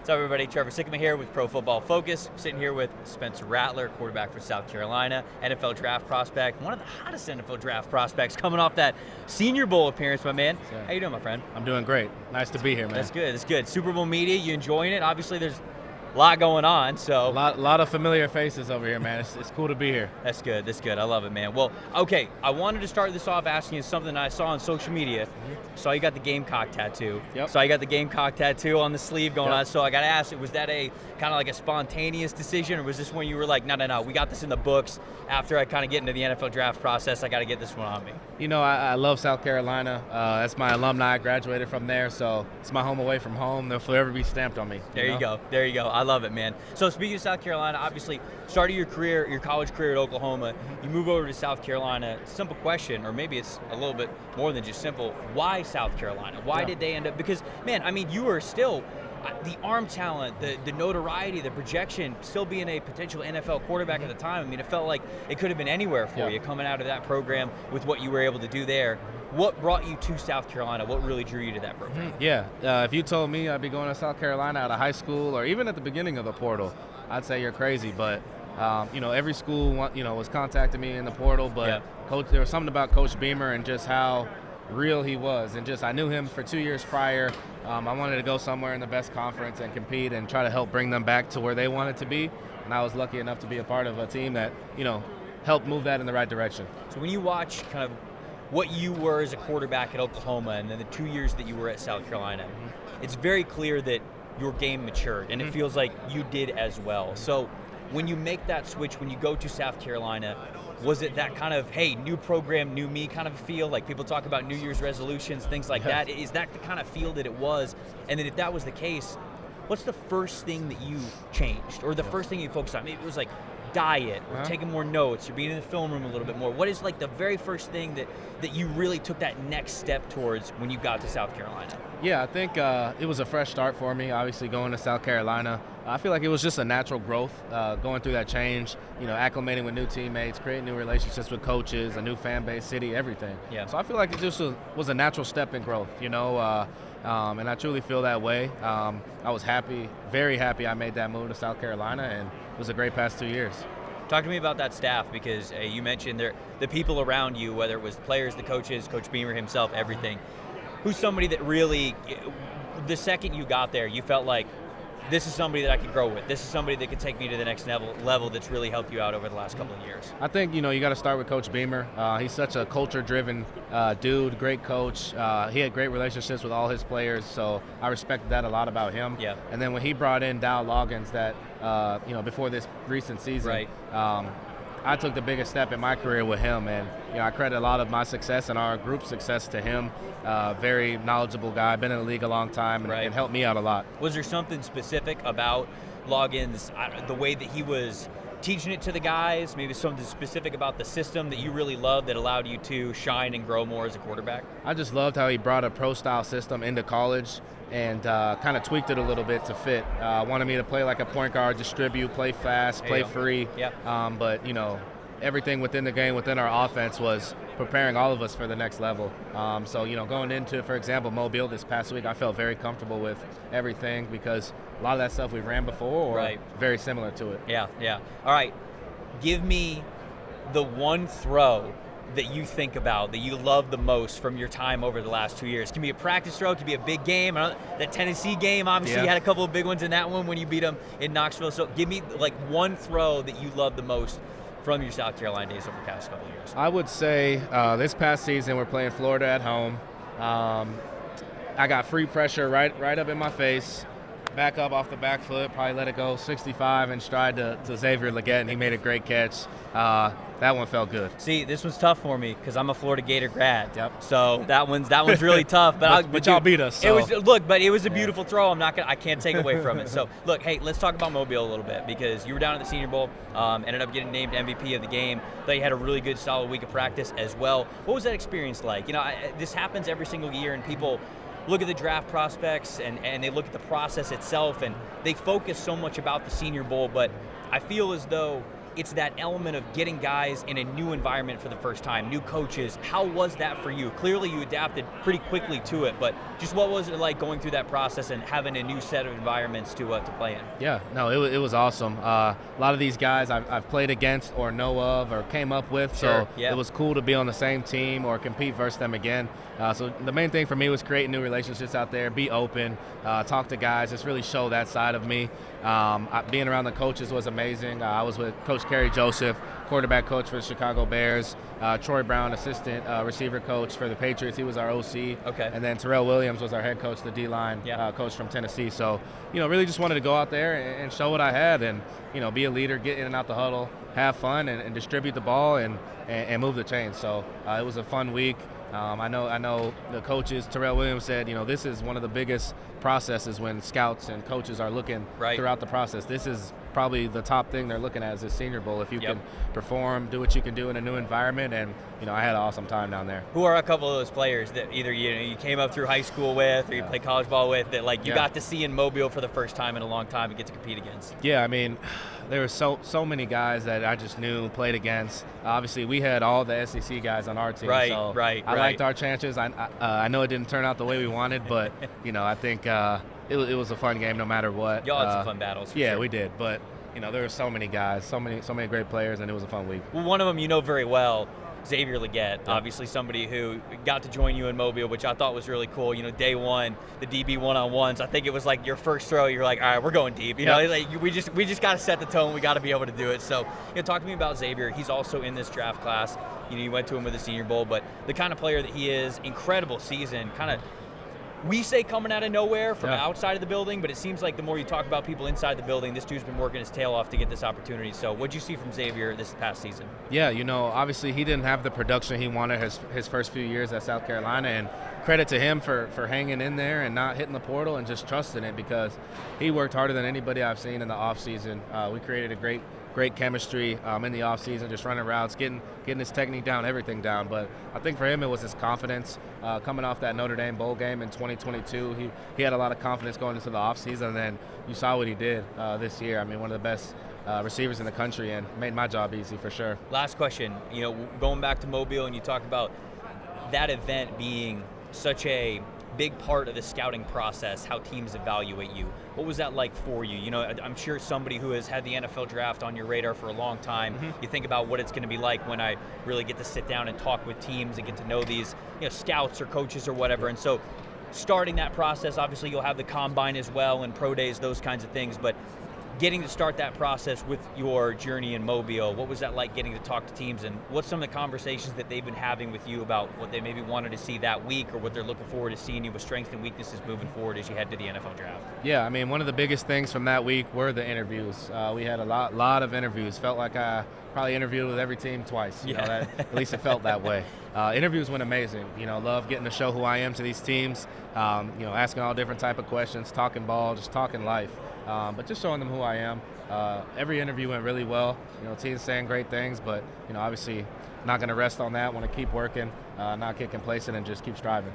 What's up, everybody? Trevor Sikkema here with Pro Football Focus. Sitting here with Spencer Rattler, quarterback for South Carolina, NFL draft prospect, one of the hottest NFL draft prospects coming off that Senior Bowl appearance, my man. Sure. How you doing, my friend? I'm doing great. Nice to be here, man. That's good. That's good. Super Bowl media, you enjoying it? Obviously, there's a lot going on, so. A lot of familiar faces over here, man. It's cool to be here. That's good. That's good. I love it, man. Well, okay, I wanted to start this off asking you something I saw on social media. Saw you got the Gamecock tattoo. Yep. So I got the Gamecock tattoo on the sleeve going Yep. on. So I got to ask, was that a kind of like a spontaneous decision, or was this when you were like, no, we got this in the books? After I kind of get into the NFL draft process, I got to get this one on me. You know, I love South Carolina. That's my alumni. I graduated from there, so it's my home away from home. They'll forever be stamped on me. There you go. There you go. I love it, man. So speaking of South Carolina, obviously started your career, your college career at Oklahoma. You move over to South Carolina. Simple question, or maybe it's a little bit more than just simple. Why South Carolina? Why did they end up? Because, man, I mean, you were still the arm talent, the notoriety, the projection, still being a potential NFL quarterback at the time. I mean, it felt like it could have been anywhere for you coming out of that program with what you were able to do there. What brought you to South Carolina? What really drew you to that program? Yeah, if you told me I'd be going to South Carolina out of high school or even at the beginning of the portal, I'd say you're crazy. But, every school, was contacting me in the portal. But Coach, there was something about Coach Beamer and just how real he was. And just I knew him for 2 years prior. I wanted to go somewhere in the best conference and compete and try to help bring them back to where they wanted to be. And I was lucky enough to be a part of a team that, helped move that in the right direction. So when you watch kind of what you were as a quarterback at Oklahoma and then the 2 years that you were at South Carolina, it's very clear that your game matured, and it feels like you did as well. So when you make that switch, when you go to South Carolina, was it that kind of, hey, new program, new me kind of feel? Like people talk about New Year's resolutions, things like that. Is that the kind of feel that it was? And then if that was the case, what's the first thing that you changed, or the first thing you focused on? Maybe it was like diet, or taking more notes, or being in the film room a little bit more. What is like the very first thing that you really took that next step towards when you got to South Carolina? Yeah, I think it was a fresh start for me, obviously going to South Carolina. I feel like it was just a natural growth, going through that change, acclimating with new teammates, creating new relationships with coaches, a new fan base, city, everything. Yeah. So I feel like it just was a natural step in growth, and I truly feel that way. I was happy, very happy I made that move to South Carolina, and it was a great past 2 years. Talk to me about that staff, because you mentioned the people around you, whether it was the players, the coaches, Coach Beamer himself, everything. Who's somebody that really, the second you got there, you felt like, this is somebody that I could grow with. This is somebody that could take me to the next level that's really helped you out over the last couple of years? I think, you got to start with Coach Beamer. He's such a culture-driven dude, great coach. He had great relationships with all his players, so I respected that a lot about him. Yeah. And then when he brought in Dow Loggins before this recent season, I took the biggest step in my career with him, and I credit a lot of my success and our group's success to him. Very knowledgeable guy, been in the league a long time, and helped me out a lot. Was there something specific about Loggins, the way that he was teaching it to the guys, maybe something specific about the system that you really loved that allowed you to shine and grow more as a quarterback? I just loved how he brought a pro-style system into college and kind of tweaked it a little bit to fit. Wanted me to play like a point guard, distribute, play fast, play free. But, everything within the game, within our offense was preparing all of us for the next level. So, going into, for example, Mobile this past week, I felt very comfortable with everything because a lot of that stuff we ran before or very similar to it. Yeah. All right. Give me the one throw that you think about, that you love the most from your time over the last 2 years. It can be a practice throw, it can be a big game. That Tennessee game, obviously, you had a couple of big ones in that one when you beat them in Knoxville. So give me like one throw that you love the most from your South Carolina days over the past couple of years. I would say this past season we're playing Florida at home. I got free pressure right up in my face. Back up off the back foot, probably let it go 65 in stride to Xavier Legette, and he made a great catch. That one felt good. See, this one's tough for me because I'm a Florida Gator grad. So that one's really tough. But y'all beat us. So. It was a beautiful throw. I can't take away from it. So look, hey, let's talk about Mobile a little bit, because you were down at the Senior Bowl, ended up getting named MVP of the game. Thought you had a really good, solid week of practice as well. What was that experience like? This happens every single year, and people look at the draft prospects and they look at the process itself, and they focus so much about the Senior Bowl, but I feel as though it's that element of getting guys in a new environment for the first time, new coaches. How was that for you? Clearly you adapted pretty quickly to it, but just what was it like going through that process and having a new set of environments to play in? Yeah, no, it was awesome. A lot of these guys I've played against or know of or came up with, Sure, so yeah. it was cool to be on the same team or compete versus them again. So the main thing for me was creating new relationships out there, be open, talk to guys, just really show that side of me. Being around the coaches was amazing. I was with Coach Kerry Joseph, quarterback coach for the Chicago Bears, Troy Brown, assistant receiver coach for the Patriots. He was our OC. Okay. And then Terrell Williams was our head coach, the D-line coach from Tennessee. So, really just wanted to go out there and show what I had and, be a leader, get in and out the huddle, have fun, and distribute the ball and move the chains. So it was a fun week. I know the coaches, Terrell Williams said, this is one of the biggest processes when scouts and coaches are looking throughout the process. This is probably the top thing they're looking at is this Senior Bowl. If you can perform, do what you can do in a new environment, and I had an awesome time down there. Who are a couple of those players that either you came up through high school with or you played college ball with that you got to see in Mobile for the first time in a long time and get to compete against? Yeah, I mean, there were so many guys that I just knew, played against. Obviously, we had all the SEC guys on our team, so I liked our chances. I know it didn't turn out the way we wanted, but I think it was a fun game no matter what. Y'all had some fun battles. For sure. We did, but there were so many guys, so many great players, and it was a fun week. Well, one of them very well, Xavier Legette, obviously somebody who got to join you in Mobile, which I thought was really cool. Day one, the DB one-on-ones. I think it was like your first throw. You're like, all right, we're going deep. We just got to set the tone. We got to be able to do it. So, talk to me about Xavier. He's also in this draft class. You went to him with the Senior Bowl, but the kind of player that he is, incredible season, kind of. We say coming out of nowhere from outside of the building, but it seems like the more you talk about people inside the building, this dude's been working his tail off to get this opportunity. So what'd you see from Xavier this past season? Yeah, obviously he didn't have the production he wanted his first few years at South Carolina, and credit to him for hanging in there and not hitting the portal and just trusting it because he worked harder than anybody I've seen in the offseason. We created a great chemistry in the offseason, just running routes, getting his technique down, everything down. But I think for him it was his confidence coming off that Notre Dame bowl game in 2022. He had a lot of confidence going into the offseason, and then you saw what he did this year. I mean, one of the best receivers in the country and made my job easy for sure. Last question, going back to Mobile, and you talk about that event being such a big part of the scouting process, how teams evaluate you. What was that like for you? I'm sure somebody who has had the NFL draft on your radar for a long time, you think about what it's going to be like when I really get to sit down and talk with teams and get to know these scouts or coaches or whatever. And so starting that process, obviously you'll have the combine as well and pro days, those kinds of things, but getting to start that process with your journey in Mobile, what was that like getting to talk to teams, and what's some of the conversations that they've been having with you about what they maybe wanted to see that week or what they're looking forward to seeing you with strengths and weaknesses moving forward as you head to the NFL draft? Yeah, I mean, one of the biggest things from that week were the interviews. We had a lot of interviews. Felt like I probably interviewed with every team twice. At least it felt that way. Interviews went amazing. Love getting to show who I am to these teams. Asking all different type of questions, talking ball, just talking life. But just showing them who I am. Every interview went really well. Teams saying great things, but obviously not going to rest on that. Want to keep working, not get complacent, and just keep striving.